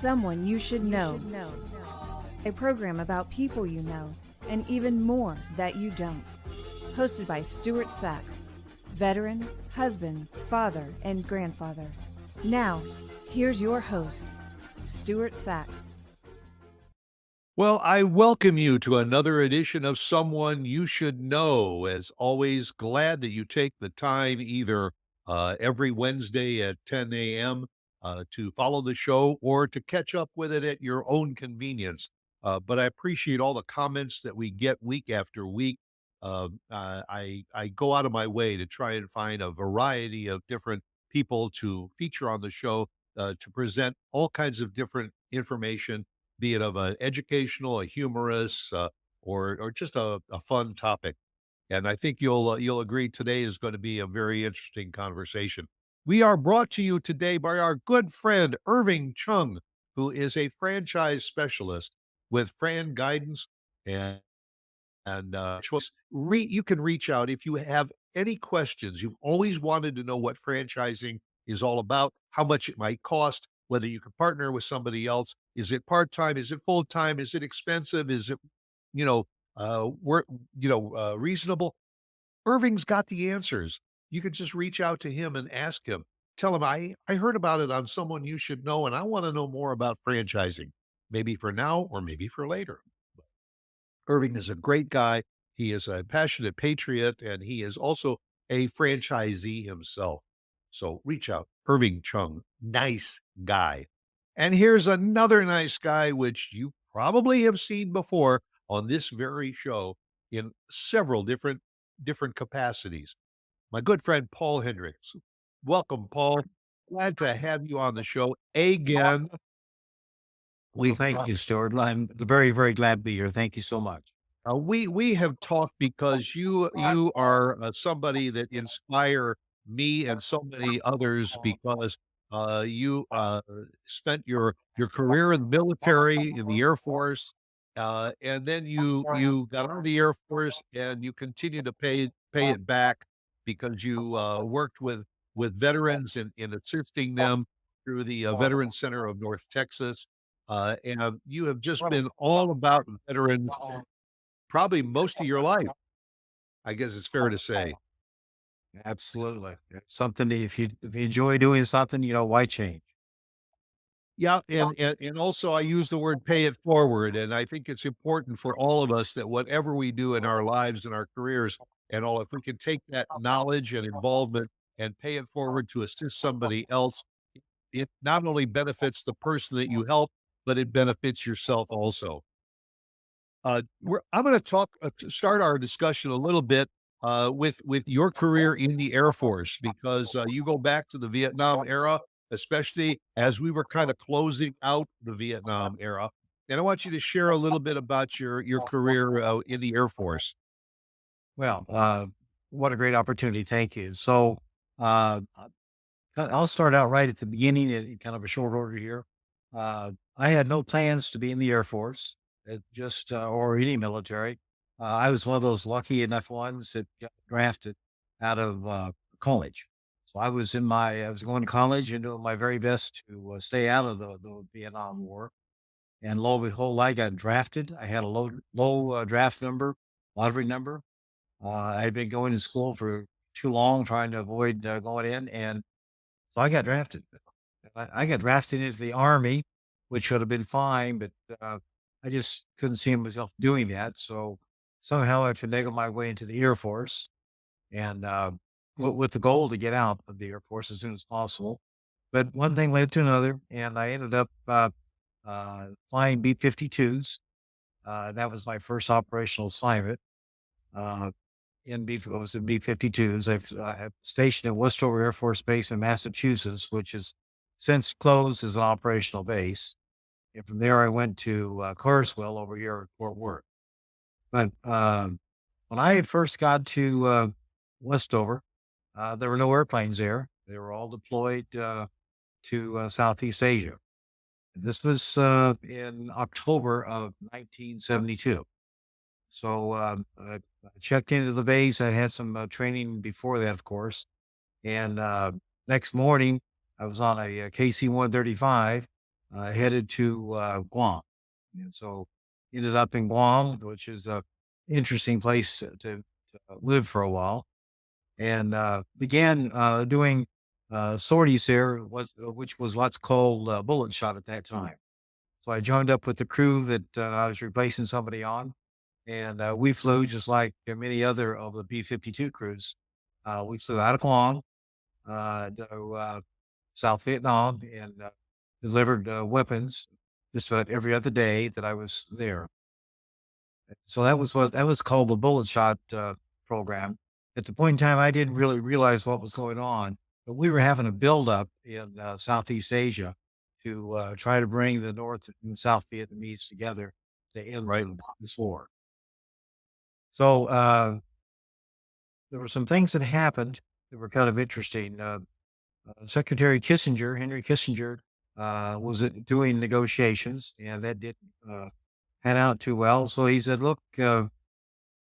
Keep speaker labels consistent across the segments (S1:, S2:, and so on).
S1: Someone You Should Know, a program about people you know and even more that you don't. Hosted by Stuart Sax, veteran, husband, father, and grandfather. Now, here's your host, Stuart Sax.
S2: Well, I welcome you to another edition of Someone You Should Know. As always, glad that you take the time either every Wednesday at 10 a.m. To follow the show or to catch up with it at your own convenience. But I appreciate all the comments that we get week after week. I go out of my way to try and find a variety of different people to feature on the show to present all kinds of different information, be it of an educational, a humorous, or just a fun topic. And I think you'll agree today is going to be a very interesting conversation. We are brought to you today by our good friend Irving Chung, who is a franchise specialist with Fran Guidance and choice. You can reach out if you have any questions. You've always wanted to know what franchising is all about, how much it might cost, whether you can partner with somebody else. Is it part-time? Is it full-time? Is it expensive? Is it, reasonable? Irving's got the answers. You can just reach out to him and ask him. Tell him, I heard about it on Someone You Should Know, and I want to know more about franchising, maybe for now or maybe for later. Irving is a great guy. He is a passionate patriot, and he is also a franchisee himself. So reach out. Irving Chung, nice guy. And here's another nice guy, which you probably have seen before on this very show in several different capacities. My good friend, Paul Hendricks. Welcome, Paul. Glad to have you on the show again.
S3: We thank you, Stuart. I'm very, very glad to be here. Thank you so much.
S2: We have talked because you are somebody that inspire me and so many others because you spent your career in the military, in the Air Force, and then you got out of the Air Force and you continue to pay it back because you worked with veterans in assisting them through the Veterans Center of North Texas. And you have just been all about veterans probably most of your life, I guess it's fair to say.
S3: Absolutely. It's something that if you enjoy doing something, why change?
S2: Yeah, and also I use the word pay it forward, and I think it's important for all of us that whatever we do in our lives and our careers and all, if we can take that knowledge and involvement and pay it forward to assist somebody else, it not only benefits the person that you help, but it benefits yourself also. I'm going to start our discussion a little bit with your career in the Air Force because you go back to the Vietnam era, especially as we were kind of closing out the Vietnam era. And I want you to share a little bit about your career in the Air Force.
S3: Well, what a great opportunity. Thank you. So I'll start out right at the beginning in kind of a short order here. I had no plans to be in the Air Force, or any military. I was one of those lucky enough ones that got drafted out of college. So I was going to college and doing my very best to stay out of the Vietnam War. And lo and behold, I got drafted. I had a low draft number, lottery number. I had been going to school for too long, trying to avoid going in, and so I got drafted. I got drafted into the Army, which would have been fine, but I just couldn't see myself doing that. So somehow I had to finagle my way into the Air Force, and with the goal to get out of the Air Force as soon as possible. But one thing led to another, and I ended up flying B-52s. That was my first operational assignment. I was in B-52s. I've stationed at Westover Air Force Base in Massachusetts, which has since closed as an operational base. And from there, I went to Carswell over here at Fort Worth. But when I first got to Westover, there were no airplanes there. They were all deployed to Southeast Asia. This was in October of 1972. So I checked into the base. I had some training before that, of course. And next morning, I was on a KC-135 headed to Guam. And so ended up in Guam, which is a interesting place to live for a while, and began doing sorties there, which was what's called bullet shot at that time. So I joined up with the crew that I was replacing somebody on, and we flew just like many other of the B-52 crews. We flew out of Guam to South Vietnam and delivered weapons just about every other day that I was there. So that was called the bullet shot program. At the point in time, I didn't really realize what was going on, but we were having a buildup in Southeast Asia to try to bring the North and South Vietnamese together to end this war. So there were some things that happened that were kind of interesting. Secretary Kissinger, Henry Kissinger, was doing negotiations, and that didn't pan out too well. So he said, "Look,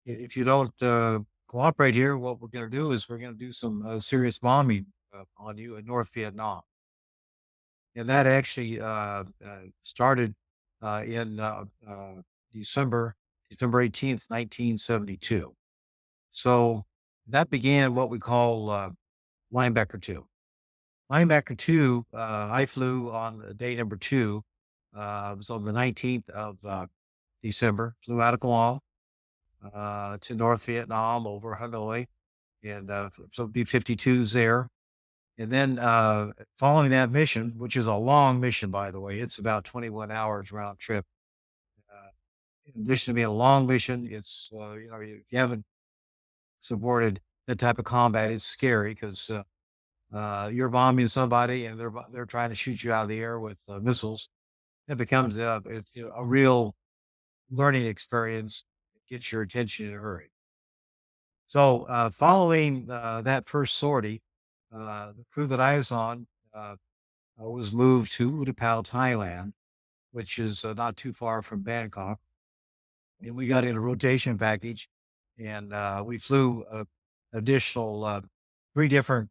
S3: if you don't cooperate here, what we're going to do is we're going to do some serious bombing on you in North Vietnam." And that actually started in December, December 18th, 1972. So that began what we call Linebacker 2. Linebacker 2, I flew on day number 2. It was on the 19th of December. Flew out of Guam to North Vietnam over Hanoi, and some B-52s there. And then following that mission, which is a long mission, by the way, it's about 21 hours round trip. Uh, in addition to being a long mission, it's, if you haven't supported that type of combat, it's scary because you're bombing somebody and they're trying to shoot you out of the air with missiles. It becomes it's a real learning experience. It gets your attention in a hurry. So following that first sortie, the crew that I was on was moved to Utapao, Thailand, which is not too far from Bangkok. And we got in a rotation package, and we flew additional 3 different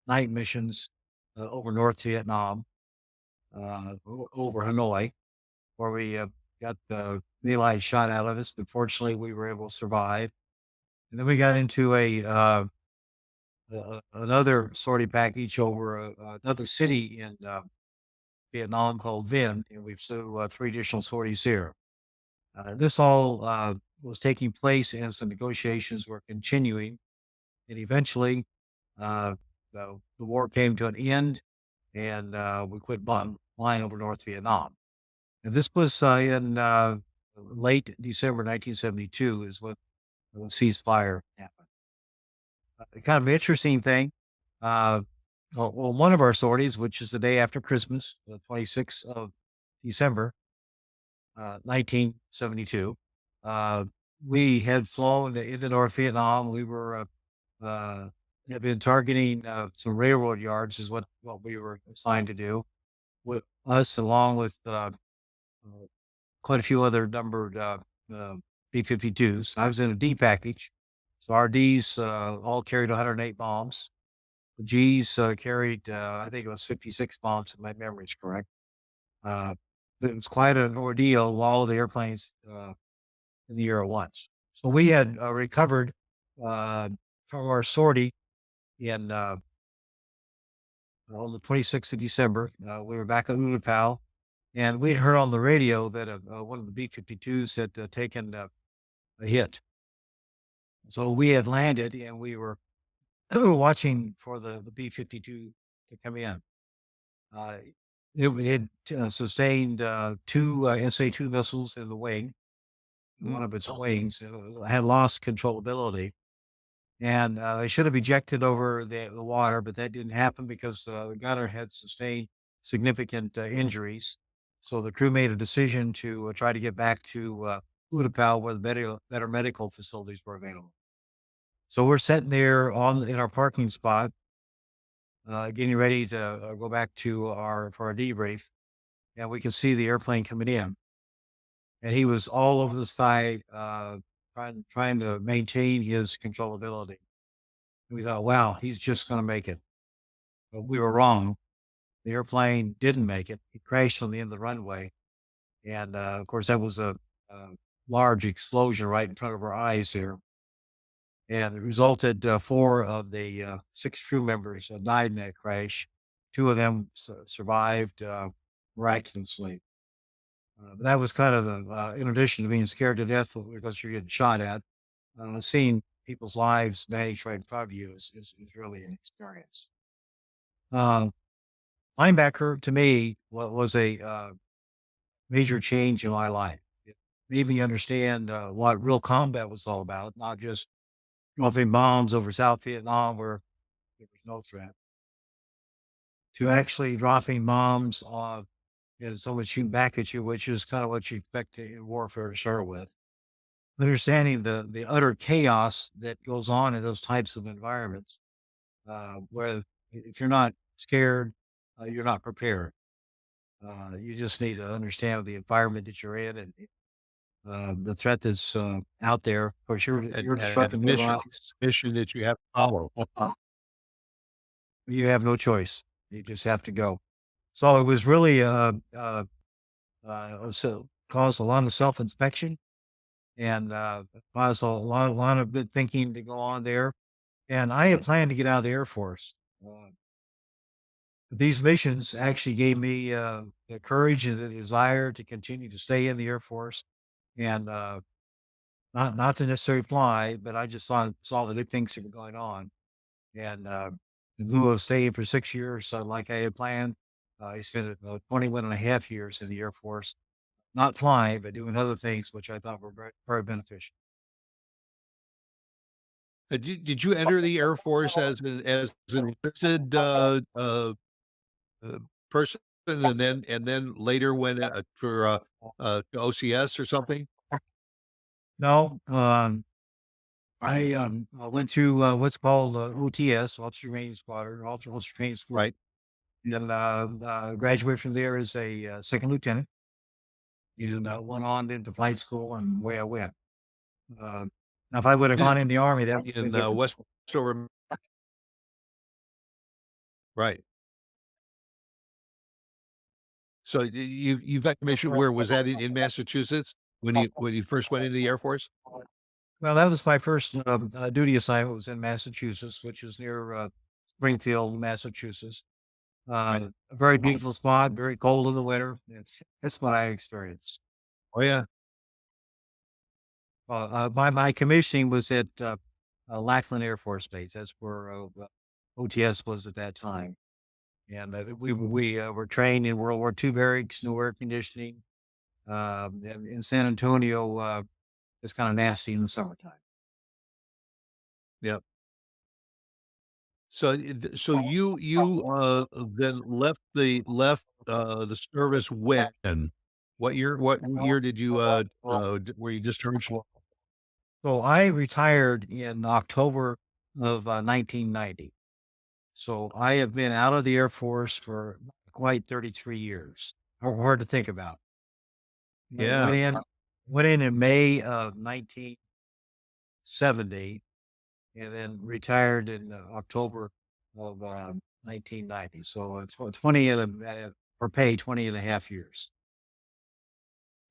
S3: night missions over North Vietnam, over Hanoi, where we got the Allies shot out of us, but fortunately we were able to survive. And then we got into another sortie package over another city in Vietnam called Vinh, and we flew 3 additional sorties here. This all was taking place as the negotiations were continuing, and eventually the war came to an end, and we quit flying over North Vietnam. And this was in late December 1972 is when the ceasefire happened. Kind of interesting thing. One of our sorties, which is the day after Christmas, the 26th of December, 1972, we had flown into North Vietnam. We were had been targeting some railroad yards, is what we were assigned to do. With us, along with quite a few other numbered B-52s. I was in a D package. So our Ds all carried 108 bombs. The Gs carried, I think it was 56 bombs, if my memory is correct. But it was quite an ordeal, all of the airplanes in the air at once. So we had recovered from our sortie in on the 26th of December. We were back at Utapao, and we'd heard on the radio that one of the B-52s had taken a hit. So we had landed, and we were watching for the B-52 to come in. It had sustained 2 SA-2 missiles in the wing. One of its wings had lost controllability, and they should have ejected over the water, but that didn't happen because the gunner had sustained significant injuries. So the crew made a decision to try to get back to Utapao, where the better medical facilities were available. So we're sitting there in our parking spot, getting ready to go back to for our debrief, and we can see the airplane coming in. And he was all over the side, trying to maintain his controllability. We thought, wow, he's just going to make it. But we were wrong. the airplane didn't make it. It crashed on the end of the runway. And, of course, that was a large explosion right in front of our eyes here. And it resulted, 4 of the, 6 crew members died in that crash. 2 of them survived, miraculously. But that was kind of the, in addition to being scared to death because you're getting shot at, seeing people's lives vanish right in front of you is really an experience. Uh, Linebacker to me was a major change in my life. It made me understand what real combat was all about, not just dropping bombs over South Vietnam where there was no threat, to actually dropping bombs on and someone shooting back at you, which is kind of what you expect in warfare to start with. Understanding the utter chaos that goes on in those types of environments, where if you're not scared, you're not prepared. You just need to understand the environment that you're in and the threat that's out there. Of course, you're
S2: and the
S3: disrupting their lives.
S2: mission that you have to follow.
S3: You have no choice. You just have to go. So it was really so caused a lot of self inspection and caused a lot of good thinking to go on there. And I had planned to get out of the Air Force. Uh, these missions actually gave me the courage and the desire to continue to stay in the Air Force and not to necessarily fly, but I just saw the good things that were going on. And in lieu of staying for 6 years, like I had planned, I spent 21 and a half years in the Air Force, not flying, but doing other things, which I thought were very, very beneficial.
S2: Did you enter the Air Force as an enlisted person, and then later when for to OCS or something?
S3: No, I went through what's called OTS, Officer Training Squadron, Officer Training School,
S2: Right.
S3: and then graduated from there as a second lieutenant, and went on into flight school, and away I went. Uh, Now, if I would have gone in the army, that would have been
S2: In
S3: different.
S2: Westover, right. So you got commissioned, where was that, in Massachusetts when you first went into the Air Force?
S3: Well, that was my first duty assignment. Was in Massachusetts, which is near Springfield, Massachusetts.
S2: Right.
S3: A very beautiful spot, very cold in the winter. That's what I experienced.
S2: Oh, yeah.
S3: My commissioning was at Lackland Air Force Base. That's where OTS was at that time. And we were trained in World War II barracks, no air conditioning. And in San Antonio, it's kind of nasty in the summertime.
S2: Yep. So so you then left the service when? What year did you were you discharged?
S3: So I retired in October of 1990. So I have been out of the Air Force for quite 33 years. Hard to think about. I
S2: Yeah.
S3: went in May of 1970 and then retired in October of 1990. So it's 20 of them for pay, 20 and a half years.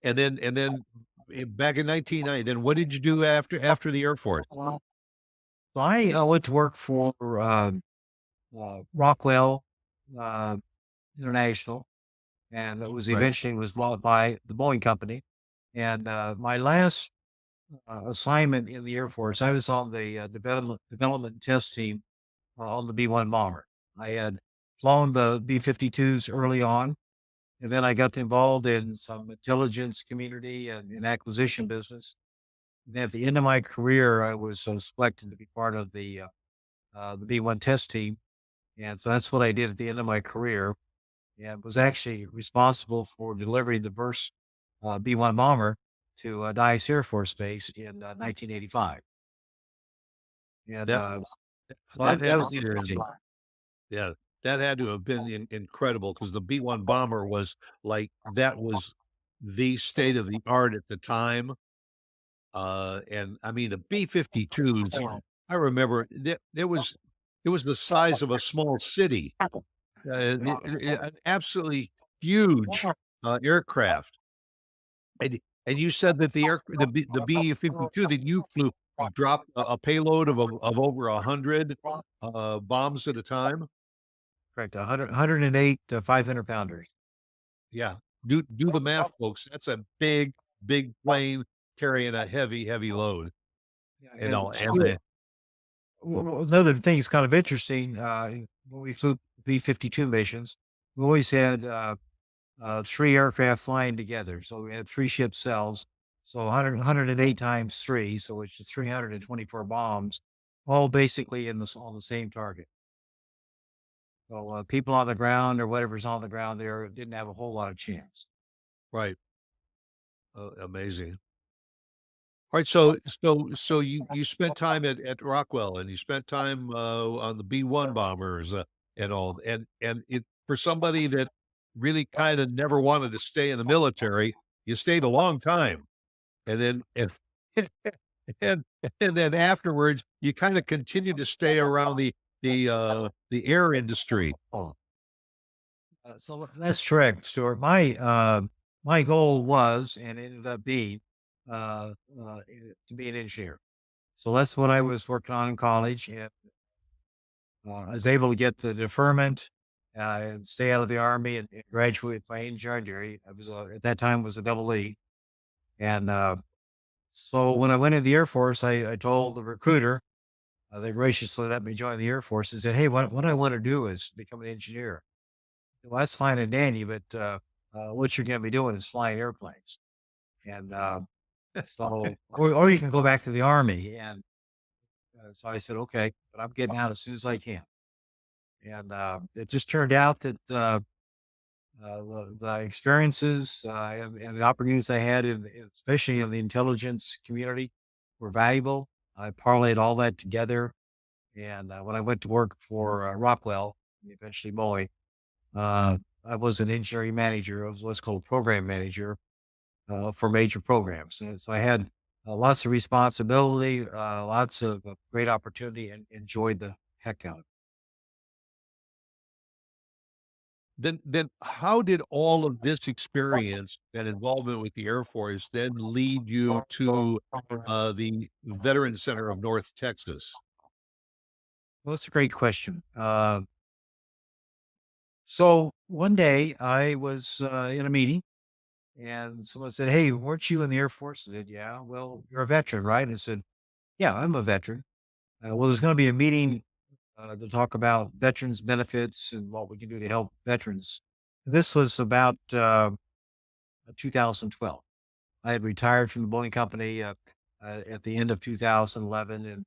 S2: And then back in 1990, then what did you do after the Air Force?
S3: So I went to work for Rockwell uh, International, and it was
S2: Right.
S3: eventually was bought by the Boeing company. And my last assignment in the Air Force, I was on the development test team on the B-1 bomber. I had flown the B-52s early on, and then I got involved in some intelligence community and acquisition business. And at the end of my career, I was selected to be part of the B-1 test team. And so that's what I did at the end of my career, and was actually responsible for delivering the first B-1 bomber to Dyess Air Force Base in 1985. And
S2: That
S3: that,
S2: that
S3: that
S2: had
S3: was interesting.
S2: Yeah, that had to have been incredible, because the B-1 bomber was that was the state of the art at the time. And I mean, the B-52s, I remember it was the size of a small city. an absolutely huge aircraft. And you said that the B-52 that you flew dropped a payload of over 100 bombs at a time?
S3: Correct. 108 500 pounders.
S2: Yeah. Do the math, folks. That's a big, big plane carrying a heavy, heavy load.
S3: Yeah,
S2: And all
S3: and
S2: and
S3: Stuart,
S2: the
S3: another thing is kind of interesting. When we flew B-52 missions, we always had three aircraft flying together. So we had three ship cells. So 108 times three, so it's just 324 bombs, all basically on the same target. So people on the ground or whatever's on the ground there didn't have a whole lot of chance.
S2: right. Amazing. Alright, so you spent time at Rockwell, and you spent time, on the B-1 bombers, and all, and it for somebody that really kinda never wanted to stay in the military, you stayed a long time, and then and and then afterwards, you kinda continued to stay around the air industry.
S3: Oh, so that's correct, Stuart. My goal was and ended up being to be an engineer. So that's what I was working on in college, and I was able to get the deferment and stay out of the army and graduate with my engineering degree. I was at that time was a double E, and so when I went in the Air Force, I told the recruiter. They graciously let me join the Air Force and said, "Hey, what I want to do is become an engineer." Well, that's fine and dandy, but what you're going to be doing is flying airplanes, and so or you can go back to the army. And so I said, "Okay," but I'm getting out as soon as I can. And it just turned out that the experiences and the opportunities I had, especially in the intelligence community, were valuable. I parlayed all that together, and when I went to work for Rockwell, eventually Boeing, I was an engineering manager. I was what's called program manager for major programs. And so I had lots of responsibility, lots of great opportunity, and enjoyed the heck out of it.
S2: Then how did all of this experience and involvement with the Air Force then lead you to, the Veterans Center of North Texas?
S3: Well, that's a great question. So one day I was in a meeting and someone said, "Hey, weren't you in the Air Force?" I said, "Yeah." "Well, you're a veteran, right?" I said, "Yeah, I'm a veteran." Well, there's going to be a meeting to talk about veterans benefits and what we can do to help veterans. This was about 2012. I had retired from the Boeing company at the end of 2011, and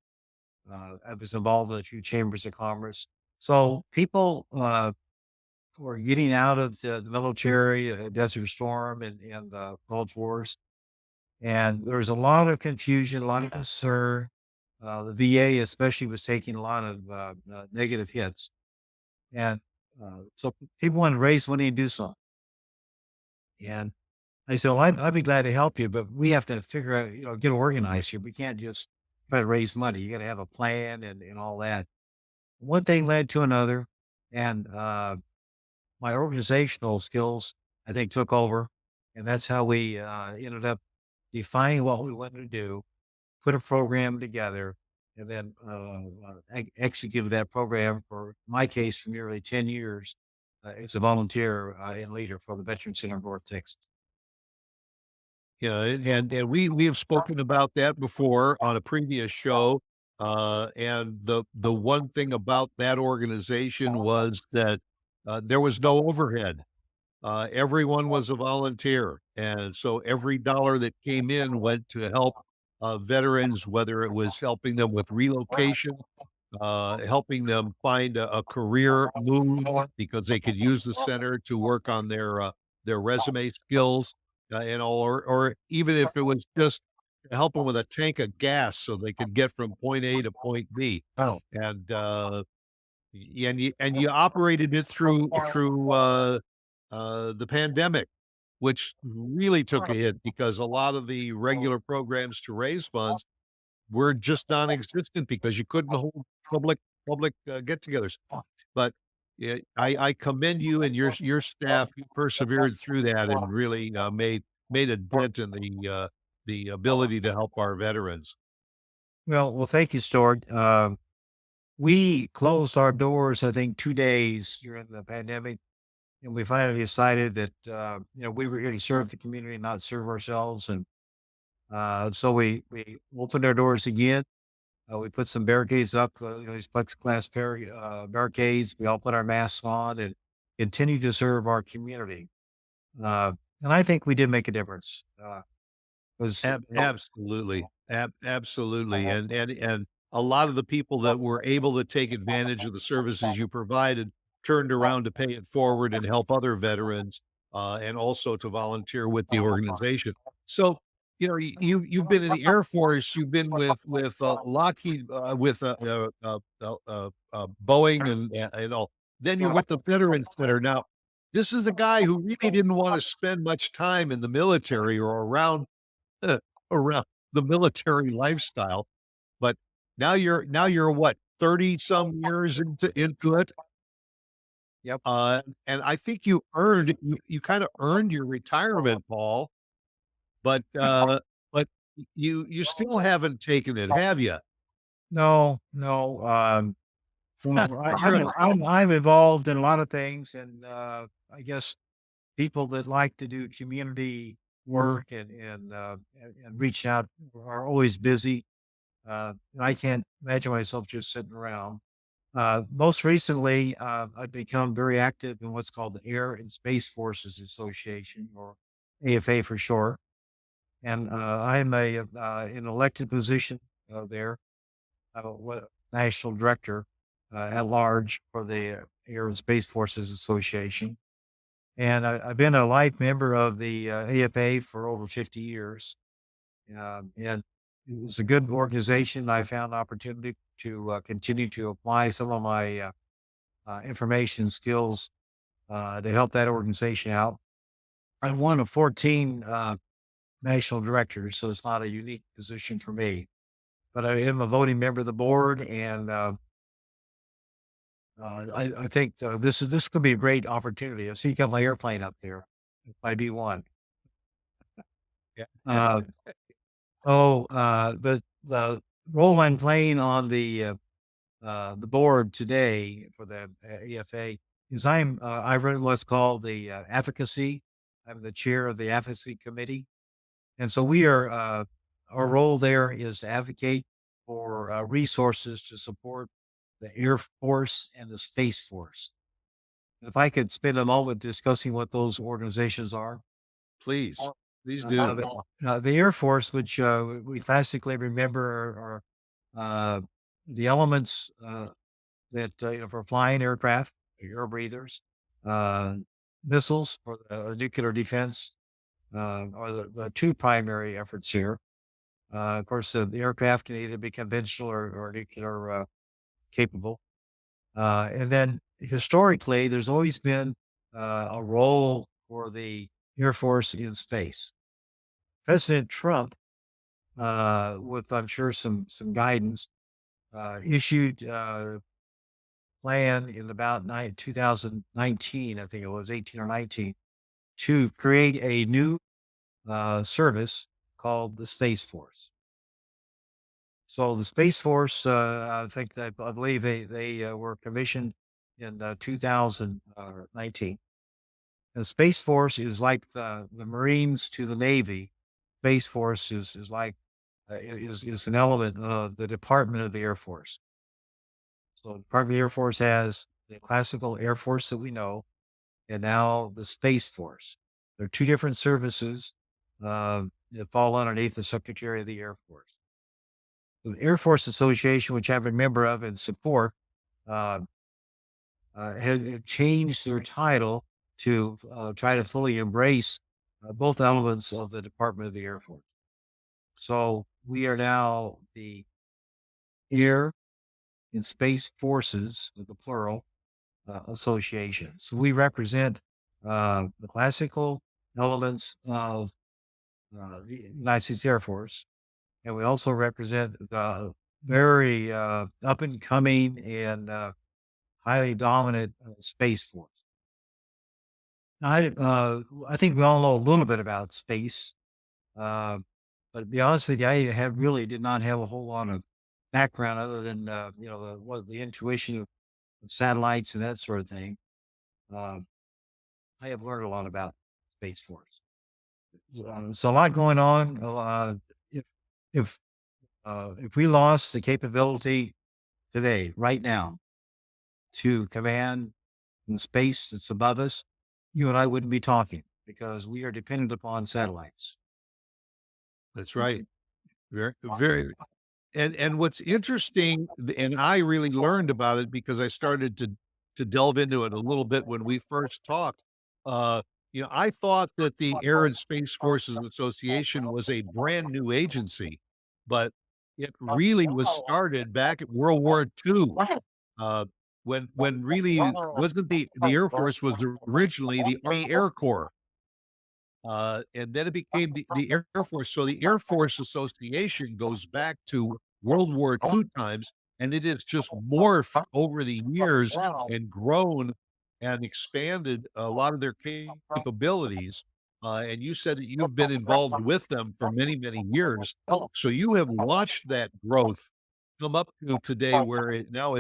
S3: I was involved in a few chambers of commerce. So people were getting out of the military, Desert Storm, and Gulf Wars, and there was a lot of confusion, a lot of concern. The VA, especially, was taking a lot of negative hits, and so people wanted to raise money and do something. And I said, "Well, I'd be glad to help you, but we have to figure out, get organized here. We can't just try to raise money. You got to have a plan and all that." One thing led to another, and my organizational skills, I think, took over, and that's how we ended up defining what we wanted to do, put a program together, and then executed that program for my case for nearly 10 years as a volunteer and leader for the Veteran Center of North Texas.
S2: Yeah, and we have spoken about that before on a previous show, and the one thing about that organization was that, there was no overhead. Everyone was a volunteer, and so every dollar that came in went to help, veterans, whether it was helping them with relocation, helping them find a career move because they could use the center to work on their resume skills, and all, or even if it was just to help them with a tank of gas so they could get from point A to point B.
S3: Oh,
S2: And, and you operated it through the pandemic, which really took a hit because a lot of the regular programs to raise funds were just non-existent because you couldn't hold public get-togethers. But Yeah, I commend you and your staff. You persevered through that and really made a dent in the ability to help our veterans.
S3: Well, thank you, Stuart. We closed our doors, I think, 2 days during the pandemic, and we finally decided that we were here to serve the community, not serve ourselves, and so we opened our doors again. We put some barricades up, these plexiglass barricades. We all put our masks on and continue to serve our community. And I think we did make a difference. Was
S2: Absolutely. Absolutely. And a lot of the people that were able to take advantage of the services you provided turned around to pay it forward and help other veterans, and also to volunteer with the organization. So, you've been in the Air Force, you've been with Lockheed, with Boeing and all. Then you're with the Veterans Center. Now, this is a guy who really didn't want to spend much time in the military or uh, around the military lifestyle, but now you're what, 30 some years into it?
S3: Yep.
S2: And I think you kinda earned your retirement, Paul, but you still haven't taken it, have you?
S3: No, no.
S2: You're a
S3: I'm involved in a lot of things, and I guess people that like to do community work and reach out are always busy. And I can't imagine myself just sitting around. Most recently, I've become very active in what's called the Air and Space Forces Association, or AFA for short. And I'm an elected position there, national director at large for the Air and Space Forces Association. And I've been a life member of the AFA for over 50 years. And it was a good organization. I found opportunity to continue to apply some of my information skills to help that organization out. I'm one of 14 national directors, so it's not a unique position for me. But I am a voting member of the board, and I think this could be a great opportunity. I see you got my airplane up there. If I be one.
S2: yeah,
S3: Uh, but the role I'm playing on the board today for the EFA is I run what's called the advocacy. I'm the chair of the advocacy committee, and so we are our role there is to advocate for resources to support the Air Force and the Space Force. If I could spend a moment discussing what those organizations are.
S2: please, please
S3: Uh,
S2: do.
S3: the Air Force, which we classically remember are the elements that for flying aircraft, air breathers, uh, missiles for nuclear defense are the two primary efforts here. Of course, the aircraft can either be conventional or nuclear capable. And then historically, there's always been a role for the Air Force in space. President Trump, with I'm sure some guidance, issued plan in about 2019, I think it was 18 or 19, to create a new service called the Space Force. So the Space Force, I believe they were commissioned in 2019. The Space Force is like the Marines to the Navy. Space Force is like is an element of the Department of the Air Force. So the Department of the Air Force has the classical Air Force that we know, and now the Space Force. They're two different services that fall underneath the Secretary of the Air Force. The Air Force Association, which I'm a member of and support, uh, had changed their title to try to fully embrace both elements of the Department of the Air Force. So we are now the Air and Space Forces, with the plural, association. So we represent the classical elements of the United States Air Force, and we also represent the very up and coming and highly dominant space force. I think we all know a little bit about space, uh, but to be honest with you, I have really did not have a whole lot of background other than the intuition of satellites and that sort of thing. Uh, I have learned a lot about space force. There's a lot going on. If if if we lost the capability today, right now, to command in space that's above us, you and I wouldn't be talking because we are dependent upon satellites.
S2: That's right. Very, very. And what's interesting, and I really learned about it because I started to delve into it a little bit when we first talked. Uh, I thought that the Air and Space Forces Association was a brand new agency, but it really was started back at World War II. Uh, when really wasn't the Air Force was originally the Army Air Corps. And then it became the Air Force. So the Air Force Association goes back to World War II times, and it has just morphed over the years and grown and expanded a lot of their capabilities. And you said that you've been involved with them for many, many years. So you have watched that growth come up to today where it now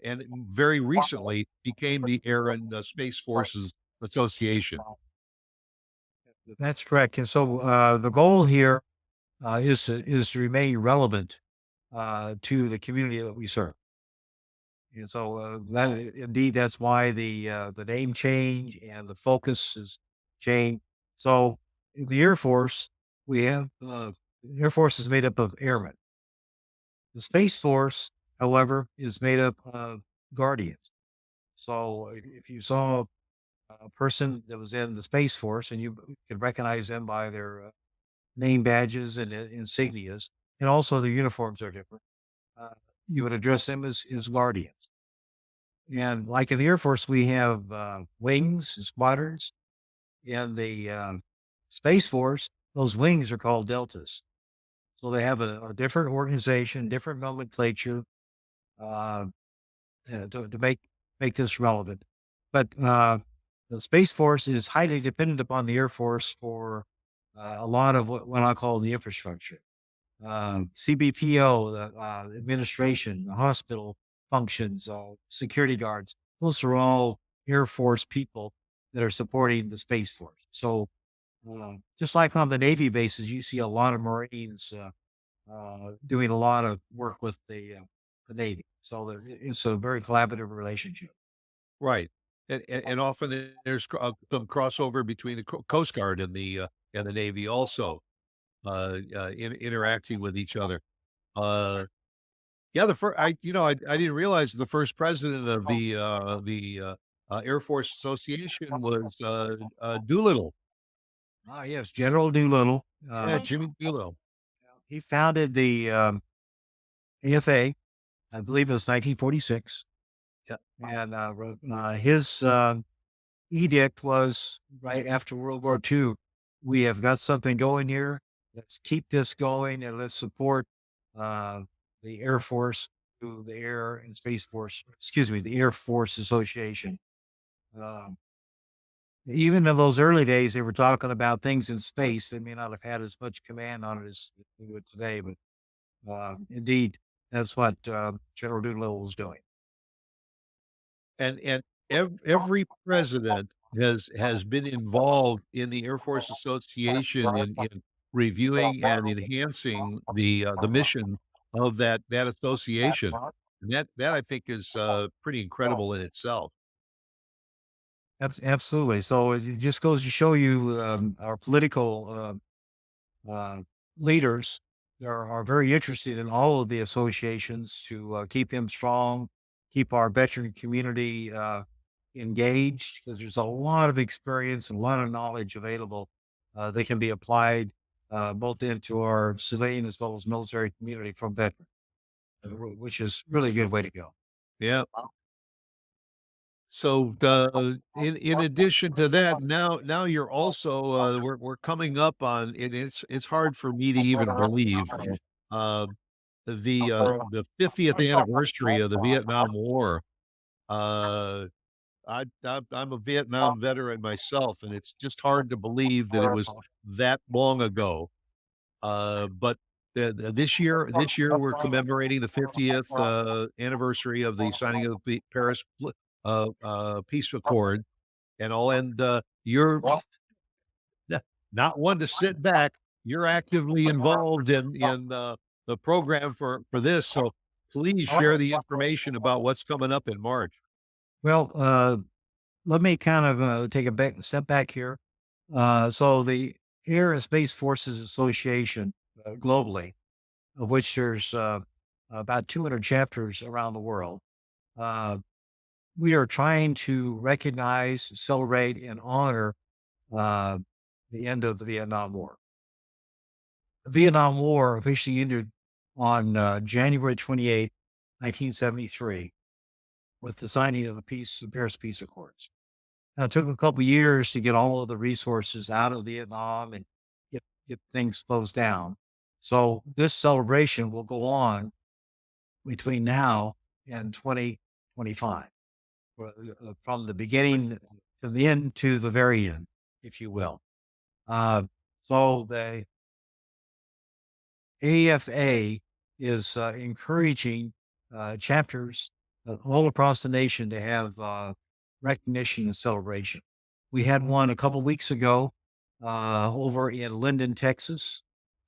S2: and very recently became the Air and Space Forces Association.
S3: That's correct. And so the goal here is to remain relevant to the community that we serve. And so indeed that's why the name change and the focus is changed. So in the Air Force, we have the Air Force is made up of airmen. The Space Force, however, is made up of guardians. So if you saw a person that was in the Space Force and you could recognize them by their name badges and insignias, and also the uniforms are different. Uh, you would address them as guardians. And like in the Air Force, we have wings and squadrons. In the Space Force, those wings are called deltas. So they have a different organization, different nomenclature uh, to make this relevant. But the Space Force is highly dependent upon the Air Force for a lot of what I call the infrastructure. CBPO, the administration, the hospital functions, security guards. Those are all Air Force people that are supporting the Space Force. So, just like on the Navy bases, you see a lot of Marines doing a lot of work with the Navy. So it's a very collaborative relationship.
S2: Right. And often there's some crossover between the Coast Guard and the Navy also, interacting with each other. Uh, yeah, the first I didn't realize the first president of the Air Force Association was, Doolittle.
S3: Ah, yes, General Doolittle.
S2: Yeah, Jimmy Doolittle.
S3: He founded the AFA. I believe it was 1946.
S2: Yeah.
S3: And his edict was right after World War II. We have got something going here. Let's keep this going and let's support uh, the Air Force through the Air and Space Force, excuse me, the Air Force Association. Um, Even in those early days, they were talking about things in space. They may not have had as much command on it as they would today, but indeed, that's what General Doolittle was doing.
S2: And every president has been involved in the Air Force Association in reviewing and enhancing the mission of that association. And that I think is, pretty incredible in itself.
S3: Absolutely. So it just goes to show you our political uh, leaders are very interested in all of the associations to keep them strong, keep our veteran community engaged, because there's a lot of experience and a lot of knowledge available that can be applied both into our civilian as well as military community from veterans, which is really a good way to go.
S2: Yeah. So, in addition to that, now you're also, we're coming up on and it's hard for me to even believe, uh, the 50th anniversary of the Vietnam War. Uh, I'm a Vietnam veteran myself, and it's just hard to believe that it was that long ago. But this year we're commemorating the 50th anniversary of the signing of the Paris peace accord and all. And you're n- not one to sit back. You're actively involved in the program for this. So please share the information about what's coming up in March.
S3: Well, let me kind of take a step back here. So the Air and Space Forces Association globally, of which there's about 200 chapters around the world, uh, we are trying to recognize, celebrate, and honor uh, the end of the Vietnam War. The Vietnam War officially ended on January 28th, 1973, with the signing of the Paris Peace Accords. Now, it took a couple years to get all of the resources out of Vietnam and get things closed down. So this celebration will go on between now and 2025, from the beginning to the end to the very end, if you will. Uh, so the AFA is encouraging chapters all across the nation to have recognition and celebration. We had one a couple weeks ago over in Linden, Texas.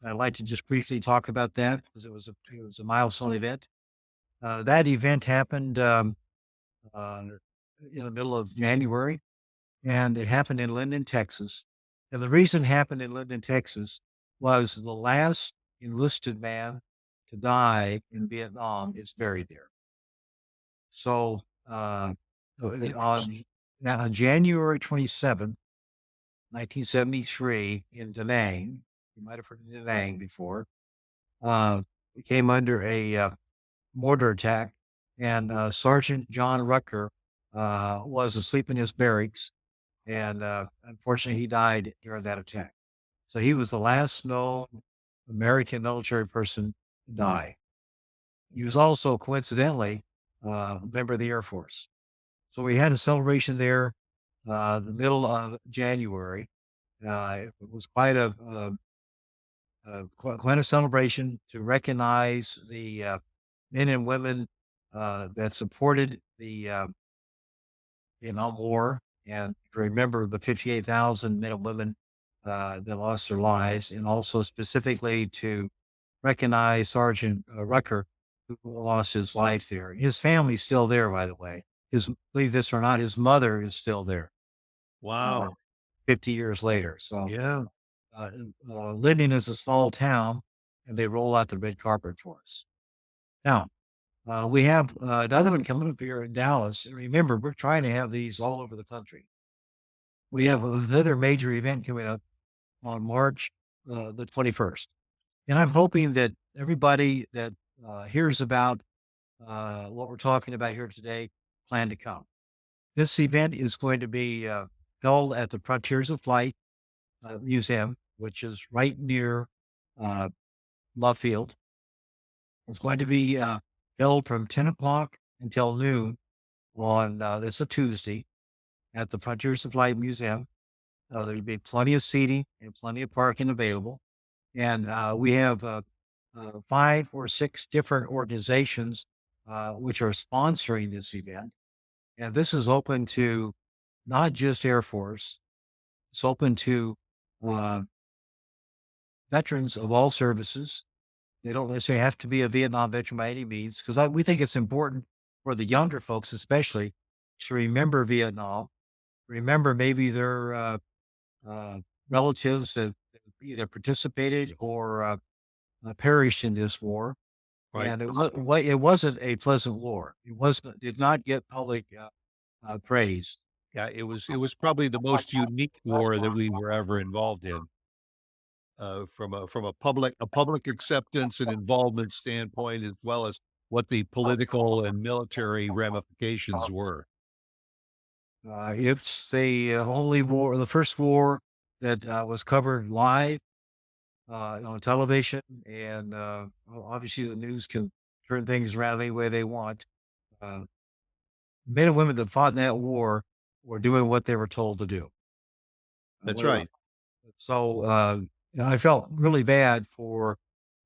S3: I'd like to just briefly talk about that because it was a milestone event. That event happened uh, in the middle of January, and it happened in Linden, Texas. And the reason it happened in Linden, Texas was the last enlisted man to die in Vietnam is buried there. So on January 27th, 1973, in Da Nang, you might have heard of Da Nang before, we came under a mortar attack, and Sergeant John Rucker was asleep in his barracks, and unfortunately, he died during that attack. So he was the last known American military person to die. He was also coincidentally a member of the Air Force. So we had a celebration there, the middle of January. It was quite a celebration to recognize the men and women that supported the Vietnam War, and to remember the 58,000 men and women that lost their lives, and also specifically to recognize Sergeant Rucker, who lost his life there. His family's still there, by the way. Believe this or not, his mother is still there
S2: Wow.
S3: 50 years later. So
S2: Yeah.
S3: uh, Linden is a small town, and they roll out the red carpet for us. Now, we have another one coming up here in Dallas. And remember, we're trying to have these all over the country. We have another major event coming up on March the 21st. And I'm hoping that everybody that hears about what we're talking about here today plan to come. This event is going to be held at the Frontiers of Flight Museum, which is right near uh, Love Field. It's going to be held from 10 o'clock until noon on this a Tuesday at the Frontiers of Flight Museum. There'll be plenty of seating and plenty of parking available. And we have 5 or 6 different organizations which are sponsoring this event. And this is open to not just Air Force, it's open to uh, veterans of all services. They don't necessarily have to be a Vietnam veteran by any means, because we think it's important for the younger folks, especially, to remember Vietnam, remember maybe their uh, relatives that either participated or perished in this war.
S2: Right.
S3: And it wasn't a pleasant war. Did not get public praise.
S2: Yeah. It was probably the most unique war that we were ever involved in. From a public acceptance and involvement standpoint, as well as what the political and military ramifications were.
S3: It's the only war, the first war that was covered live on television, and obviously the news can turn things around any way they want. Uh, men and women that fought in that war were doing what they were told to do.
S2: That's
S3: What
S2: right.
S3: So, I felt really bad for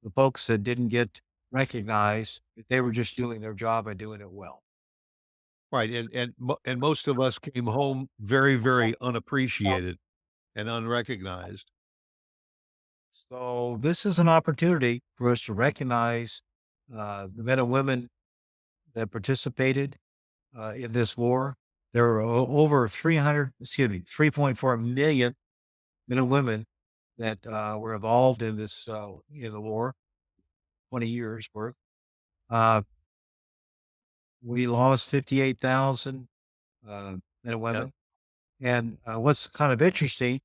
S3: the folks that didn't get recognized, that they were just doing their job and doing it well.
S2: Right, and most of us came home very, very unappreciated and unrecognized.
S3: So this is an opportunity for us to recognize the men and women that participated in this war. There were over 3.4 million men and women that were involved in this in the war, 20 years worth. Uh, we lost 58,000 men and
S2: Yep,
S3: women. And what's kind of interesting,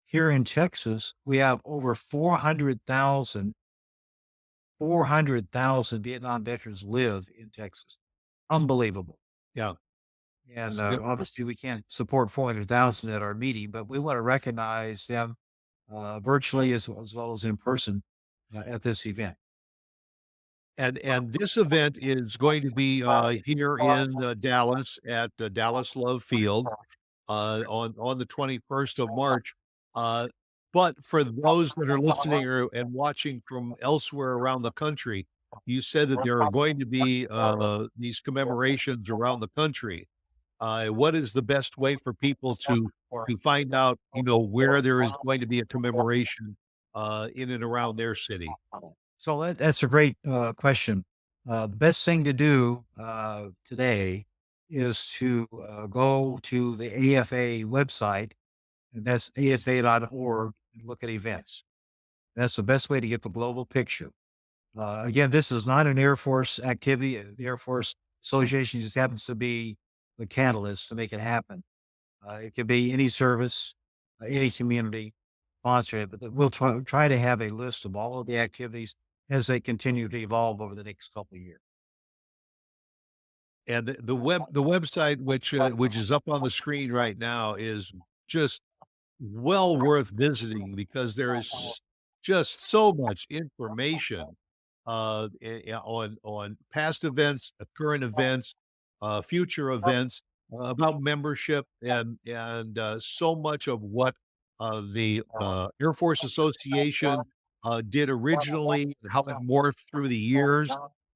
S3: here in Texas, we have over 400,000 Vietnam veterans live in Texas. Unbelievable.
S2: yeah.
S3: And
S2: Yep,
S3: obviously, we can't support 400,000 at our meeting, but we want to recognize them virtually as well as in person at this event.
S2: and this event is going to be, here in, Dallas at, Dallas Love Field, on the 21st of March, uh, but for those that are listening or and watching from elsewhere around the country, you said that there are going to be, these commemorations around the country. What is the best way for people to find out, where there is going to be a commemoration, in and around their city?
S3: So that's a great question. The best thing to do today is to go to the AFA website, and that's afa.org, and look at events. That's the best way to get the global picture. Again, this is not an Air Force activity. The Air Force Association just happens to be the catalyst to make it happen. It could be any service, any community, sponsor it, but we'll try to have a list of all of the activities as they continue to evolve over the next couple of years.
S2: And the website, which is up on the screen right now, is just well worth visiting because there is just so much information on past events, current events, future events, about membership, and so much of what the Air Force Association did originally, and how it morphed through the years,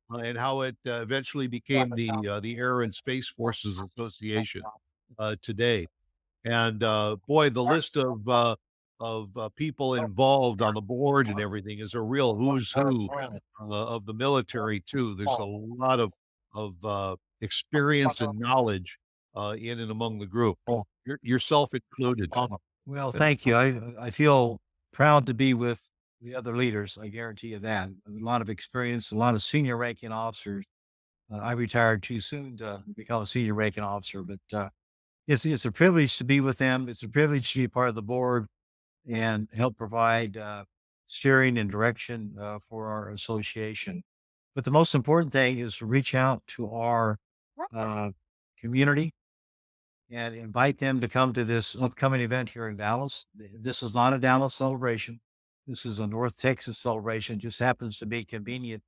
S2: and how it eventually became the Air and Space Forces Association today. And, boy, the list of people involved on the board and everything is a real who's who, of the military too. There's a lot of experience and knowledge, in and among the group, yourself included.
S3: Well, thank you. I feel proud to be with the other leaders. I guarantee you that. A lot of experience, a lot of senior ranking officers. I retired too soon to become a senior ranking officer, but it's a privilege to be with them. It's a privilege to be part of the board and help provide steering and direction for our association. But the most important thing is to reach out to our uh, community and invite them to come to this upcoming event here in Dallas. This is not a Dallas celebration. This is a North Texas celebration. Just happens to be convenient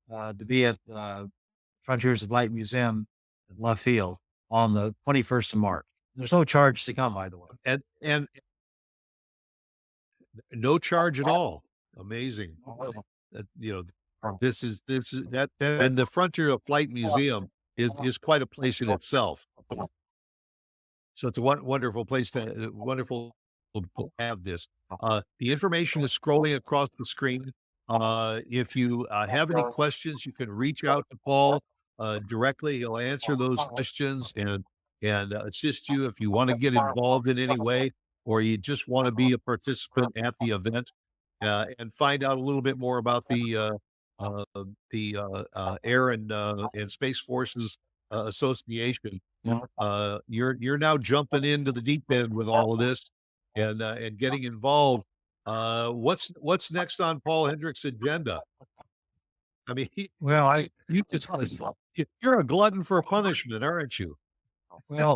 S3: to be at Frontiers of Light Museum at Love Field on the 21st of March. There's no charge to come, by the way.
S2: And no charge at all. Amazing. That, this is that and the Frontier of Flight Museum is quite a place in itself. So it's a wonderful place to wonderful to have this. The information is scrolling across the screen. If you have any questions, you can reach out to Paul directly. He'll answer those questions and assist you if you want to get involved in any way, or you just want to be a participant at the event and find out a little bit more about uh, the Air and Space Forces Association. You're now jumping into the deep end with all of this and getting involved. What's next on Paul Hendricks' agenda? I mean,
S3: Well,
S2: you just you're a glutton for punishment, aren't you?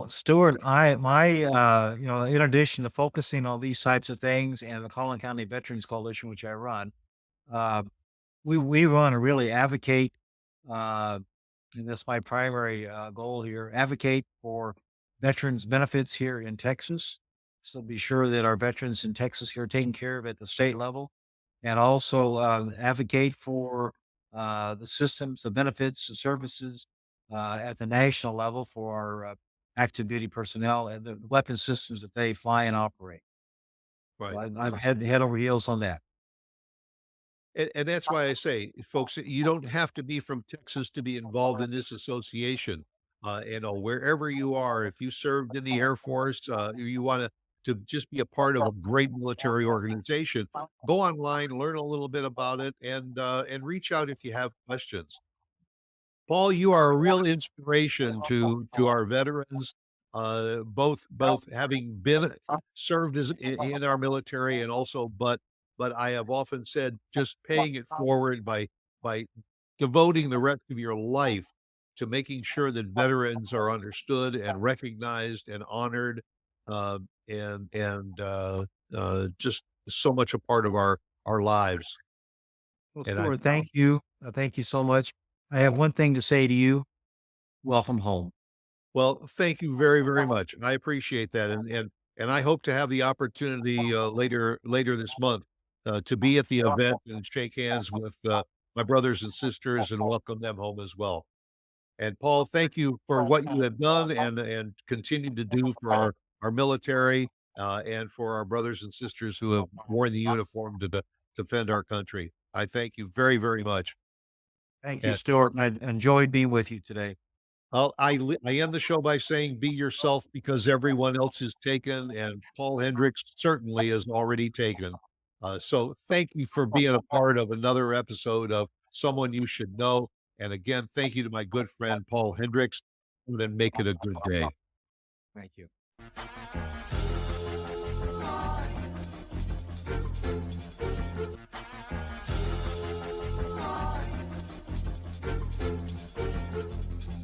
S3: Stuart, in addition to focusing on these types of things and the Collin County Veterans Coalition, which I run, uh, we want to really advocate uh, and that's my primary goal here, advocate for veterans benefits here in Texas. So be sure that our veterans in Texas here are taken care of at the state level, and also advocate for the systems, the benefits, the services at the national level for our active duty personnel and the weapon systems that they fly and operate. So
S2: Right.
S3: I'm head over heels on that.
S2: And that's why I say, folks, you don't have to be from Texas to be involved in this association. Wherever you are, if you served in the Air Force, you want to just be a part of a great military organization, go online, learn a little bit about it, and reach out if you have questions. Paul, you are a real inspiration to our veterans, both having been served in our military and also, but I have often said just paying it forward by devoting the rest of your life to making sure that veterans are understood and recognized and honored, just so much a part of our lives.
S3: Well,
S2: And I
S3: Stuart, thank you. Thank you so much. I have one thing to say to you. Welcome home.
S2: Well, thank you very, very much. I appreciate that, and I hope to have the opportunity later this month to be at the event and shake hands with my brothers and sisters and welcome them home as well. And Paul, thank you for what you have done and continue to do for our military and for our brothers and sisters who have worn the uniform to defend our country. I thank you very, very much.
S3: Thank you, Stuart. And I enjoyed being with you today.
S2: I end the show by saying, "Be yourself because everyone else is taken," and Paul Hendricks certainly is already taken. So thank you for being a part of another episode of Someone You Should Know. And again, thank you to my good friend, Paul Hendricks, and make it a good day.
S3: Thank you.